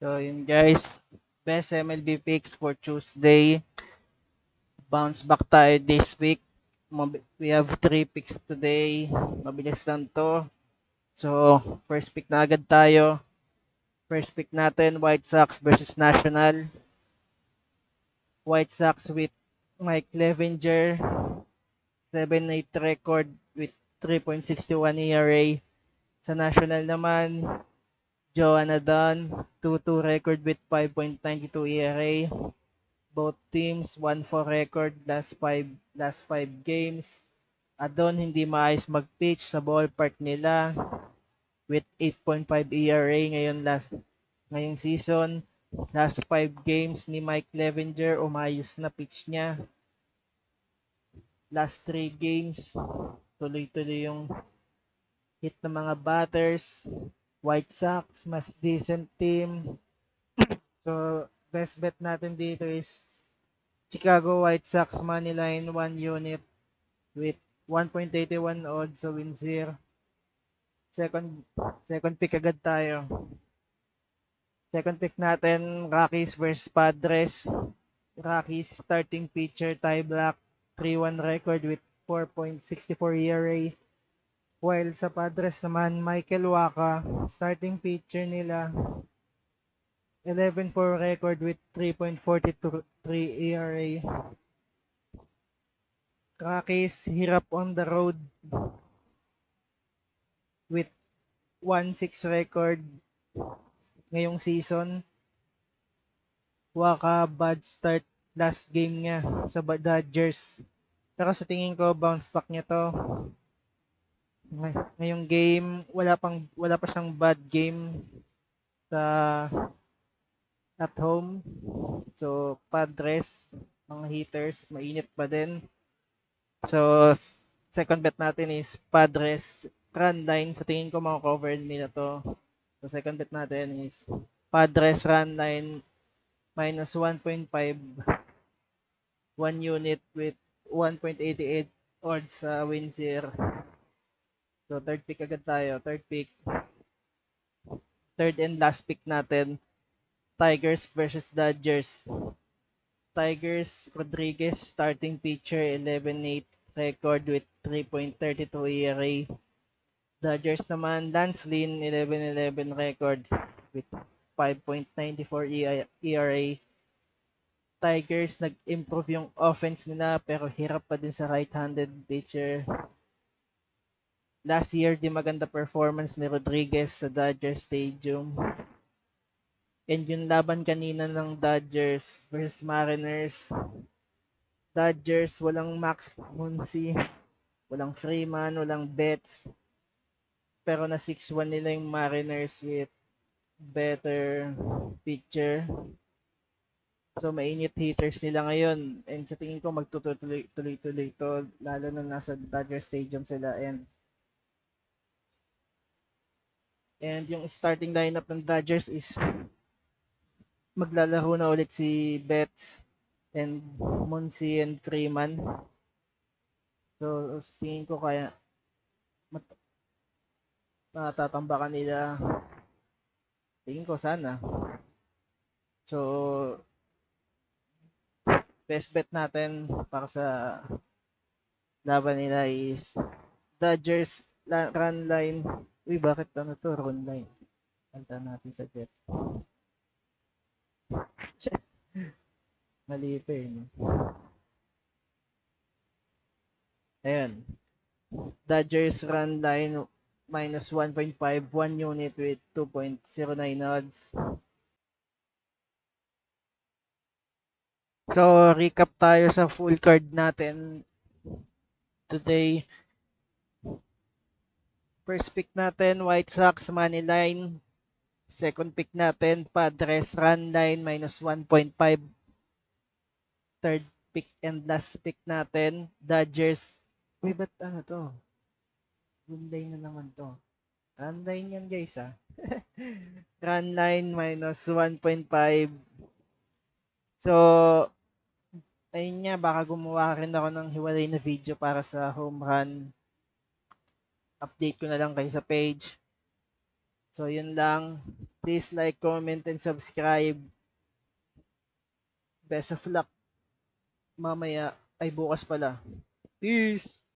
So, yun guys, best MLB picks for Tuesday. Bounce back tayo this week. We have 3 picks today. Mabilis lang to. So, first pick na agad tayo. First pick natin, White Sox versus National. White Sox with Mike Clevinger, 7-8 record with 3.61 ERA. Sa National naman, Joanna Dunn, 2-2 record with 5.92 ERA. Both teams 1-4 record last five games. Adon hindi maayos mag-pitch sa ballpark nila with 8.5 ERA ngayong season. Last 5 games ni Mike Clevinger, umayos na pitch niya. Last 3 games, tuloy-tuloy yung hit ng mga batters. White Sox, mas decent team. So, best bet natin dito is Chicago White Sox money line 1 unit with 1.81 odds sa win zero. Second pick agad tayo. Second pick natin, Rockies versus Padres. Rockies starting pitcher Ty Blach, 3-1 record with 4.64 ERA. While sa Padres naman, Michael Wacha, starting pitcher nila, 11-4 record with 3.43 ERA. Rockies hirap on the road with 1-6 record ngayong season. Waka bad start last game niya sa Dodgers. Pero sa tingin ko bounce back niya to. Ngayong game wala pa siyang bad game sa at home. So Padres, mga hitters, mainit pa din. So second bet natin is Padres run line. Sa tingin ko mako-cover nila to. So second bet natin is Padres run line minus 1.5, 1 unit with 1.88 odds sa win zero. So third pick agad tayo. Third and last pick natin, Tigers versus Dodgers. Tigers, Rodriguez, starting pitcher, 11-8 record with 3.32 ERA. Dodgers naman, Lance Lynn, 11-11 record with 5.94 ERA. Tigers, nag-improve yung offense nila pero hirap pa din sa right-handed pitcher. Last year, di maganda performance ni Rodriguez sa Dodger Stadium. And yung laban kanina ng Dodgers versus Mariners. Dodgers, walang Max Muncy, walang Freeman, walang Betts. Pero na 6-1 nila yung Mariners with better pitcher. So mainit hitters nila ngayon. And sa tingin ko magtutuloy-tuloy to, lalo na nasa Dodger Stadium sila. And yung starting lineup ng Dodgers is maglalaro na ulit si Betts and Muncy and Freeman. So tingin ko kaya matatambakan nila. Tingin ko sana. So best bet natin para sa laban nila is Dodgers run line. Uy, bakit ano to? Run line. Kanta natin sa jet. Mali pa eh. No? Ayan. Dodgers run line minus 1.5, 1 unit with 2.09 odds. So, recap tayo sa full card natin today. First pick natin, White Sox money line. Second pick natin, Padres run line minus 1.5. Third pick and last pick natin, Dodgers. Uy, ba't ano to? Run line na naman to. Run line yan guys ah. Run line minus 1.5. So, ayun nga, baka gumawa rin ako ng hiwalay na video para sa home run. Update ko na lang kayo sa page. So, yun lang. Please like, comment, and subscribe. Best of luck mamaya ay bukas pala. Peace!